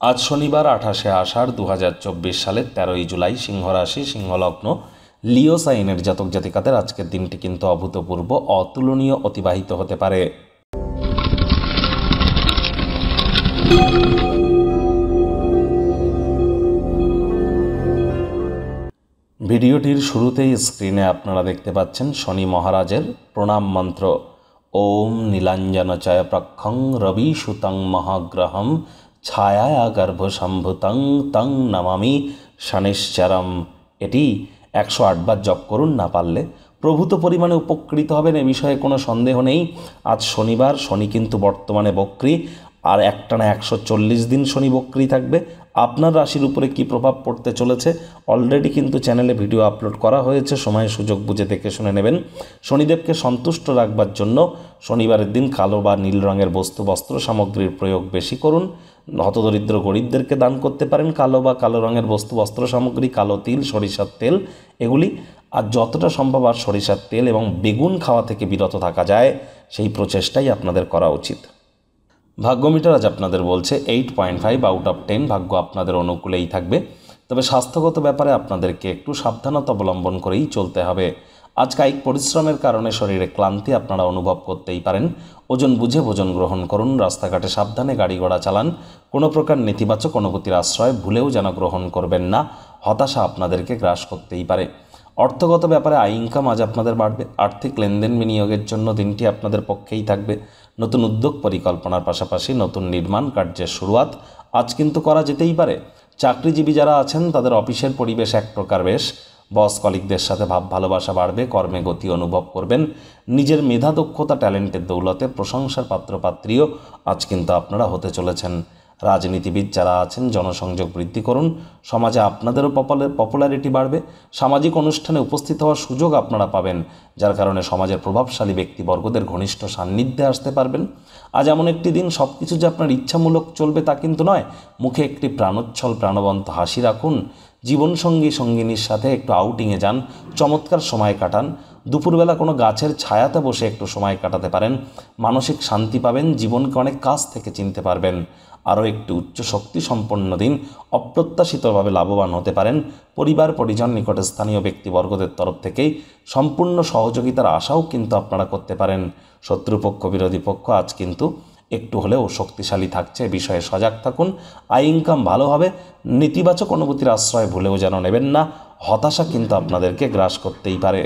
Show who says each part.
Speaker 1: আজ শনিবার 28শে আষাঢ় 2024 সালের 13ই জুলাই, সিংহ রাশি, সিংহলগ্ন, লিও সাইনের জাতক জাতিকাদের আজকের দিনটি কিন্তু অভূতপূর্ব, অতুলনীয় অতিবাহিত হতে পারে। ভিডিওটির শুরুতেই স্ক্রিনে আপনারা দেখতে পাচ্ছেন শনি মহারাজের প্রণাম মন্ত্র। ওম নীলাঞ্জনচয় প্রক্ষং রবি সুতং মহাগ্রহম ছায়া গর্ভসম্ভুতং তং নমামি শনিশ্চরম। এটি 108 বার জপ করুন, না পারলে প্রভূত পরিমাণে উপকৃত হবেন, এ বিষয়ে কোনো সন্দেহ নেই। আজ শনিবার, শনি কিন্তু বর্তমানে বক্রী, আর একটানা 140 দিন শনি বক্রী থাকবে। আপনার রাশির উপরে কি প্রভাব পড়তে চলেছে অলরেডি কিন্তু চ্যানেলে ভিডিও আপলোড করা হয়েছে, সময় সুযোগ বুঝে দেখে শুনে নেবেন। শনিদেবকে সন্তুষ্ট রাখবার জন্য শনিবারের দিন কালো বা নীল রঙের বস্তু, বস্ত্র সামগ্রীর প্রয়োগ বেশি করুন। হতদরিদ্র গরিবদেরকে দান করতে পারেন কালো বা কালো রঙের বস্তু, বস্ত্র সামগ্রী, কালো তিল, সরিষার তেল এগুলি। আর যতটা সম্ভব আর সরিষার তেল এবং বেগুন খাওয়া থেকে বিরত থাকা যায় সেই প্রচেষ্টাই আপনাদের করা উচিত। ভাগ্যমিটার আজ আপনাদের বলছে 8.5 আউট অফ 10, ভাগ্য আপনাদের অনুকূলেই থাকবে। তবে স্বাস্থ্যগত ব্যাপারে আপনাদেরকে একটু সাবধানতা অবলম্বন করেই চলতে হবে। আজ কায়িক পরিশ্রমের কারণে শরীরে ক্লান্তি আপনারা অনুভব করতেই পারেন। ওজন বুঝে ভোজন গ্রহণ করুন, রাস্তাঘাটে সাবধানে গাড়ি ঘোড়া চালান। কোনো প্রকার নেতিবাচক অনুভূতির আশ্রয় ভুলেও যেন গ্রহণ করবেন না, হতাশা আপনাদেরকে গ্রাস করতেই পারে। অর্থগত ব্যাপারে আয় ইনকাম আজ আপনাদের বাড়বে। আর্থিক লেনদেন বিনিয়োগের জন্য দিনটি আপনাদের পক্ষেই থাকবে। নতুন উদ্যোগ পরিকল্পনার পাশাপাশি নতুন নির্মাণ কার্যের শুরুয়াত আজ কিন্তু করা যেতেই পারে। চাকরিজীবী যারা আছেন তাদের অফিসের পরিবেশ এক প্রকার বেশ, বস কলিগদের সাথে ভাব ভালোবাসা বাড়বে, কর্মে গতি অনুভব করবেন। নিজের মেধা, দক্ষতা, ট্যালেন্টের দৌলতে প্রশংসার পাত্রপাত্রীও আজ কিন্তু আপনারা হতে চলেছেন। রাজনীতিবিদ যারা আছেন জনসংযোগ বৃদ্ধি করুন, সমাজে আপনাদেরও পপুলারিটি বাড়বে। সামাজিক অনুষ্ঠানে উপস্থিত হওয়ার সুযোগ আপনারা পাবেন, যার কারণে সমাজের প্রভাবশালী ব্যক্তিবর্গদের ঘনিষ্ঠ সান্নিধ্যে আসতে পারবেন। আজ এমন একটি দিন, সব কিছু যে আপনার ইচ্ছামূলক চলবে তা কিন্তু নয়। মুখে একটি প্রাণোচ্ছল প্রাণবন্ত হাসি রাখুন। জীবনসঙ্গী সঙ্গিনীর সাথে একটু আউটিংয়ে যান, চমৎকার সময় কাটান। দুপুরবেলা কোনো গাছের ছায়াতে বসে একটু সময় কাটাতে পারেন, মানসিক শান্তি পাবেন, জীবনকে অনেক কাছ থেকে চিনতে পারবেন। আরও একটি উচ্চ শক্তি সম্পন্ন দিন, অপ্রত্যাশিতভাবে লাভবান হতে পারেন। পরিবার পরিজন, নিকটে স্থানীয় ব্যক্তিবর্গদের তরফ থেকেই সম্পূর্ণ সহযোগিতার আশাও কিন্তু আপনারা করতে পারেন। শত্রুপক্ষ, বিরোধী পক্ষ আজ কিন্তু একটু হলেও শক্তিশালী থাকছে, বিষয়ে সজাগ থাকুন। আয় ইনকাম ভালো হবে। নেতিবাচক অনুভূতির আশ্রয় ভুলেও যেন নেবেন না, হতাশা কিন্তু আপনাদেরকে গ্রাস করতেই পারে।